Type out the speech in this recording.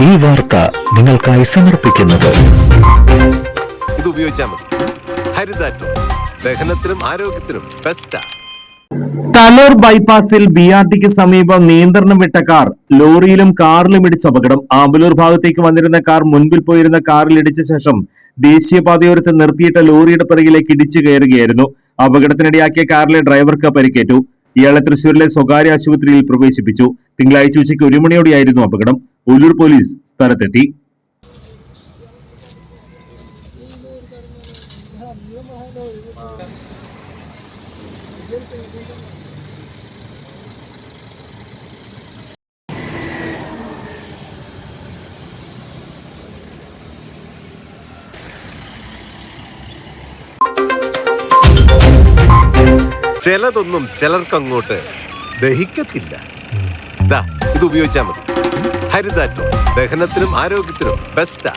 ഈ വാർത്ത നിങ്ങൾക്കായി സമർപ്പിക്കുന്നത് ഇത് ഉപയോഗിച്ചാൽ മതി. ഹരിതാറ്റോ ദഹനത്തിനും ആരോഗ്യത്തിനും ബെസ്റ്റാ. തലോർ ബൈപ്പാസിൽ BRTക്ക് സമീപം നിയന്ത്രണം വിട്ട കാർ ലോറിയിലും കാറിലും ഇടിച്ച അപകടം. ആമ്പലൂർ ഭാഗത്തേക്ക് വന്നിരുന്ന കാർ മുൻപിൽ പോയിരുന്ന കാറിൽ ഇടിച്ച ശേഷം ദേശീയപാതയോരത്ത് നിർത്തിയിട്ട ലോറിയുടെ പിറകിലേക്ക് ഇടിച്ചു കയറുകയായിരുന്നു. അപകടത്തിനിടയാക്കിയ കാറിലെ ഡ്രൈവർക്ക് പരിക്കേറ്റു. ഇയാളെ തൃശൂരിലെ സ്വകാര്യ ആശുപത്രിയിൽ പ്രവേശിപ്പിച്ചു. തിങ്കളാഴ്ച ഉച്ചയ്ക്ക് 1 മണിയോടെയായിരുന്നു അപകടം. ഒല്ലൂർ പോലീസ് സ്ഥലത്തെത്തി. ചിലതൊന്നും ചിലർക്കങ്ങോട്ട് ദഹിക്കത്തില്ല. ഇത് ഉപയോഗിച്ചാൽ മതി. ഹരിതാറ്റോ ദഹനത്തിനും ആരോഗ്യത്തിനും ബെസ്റ്റാ.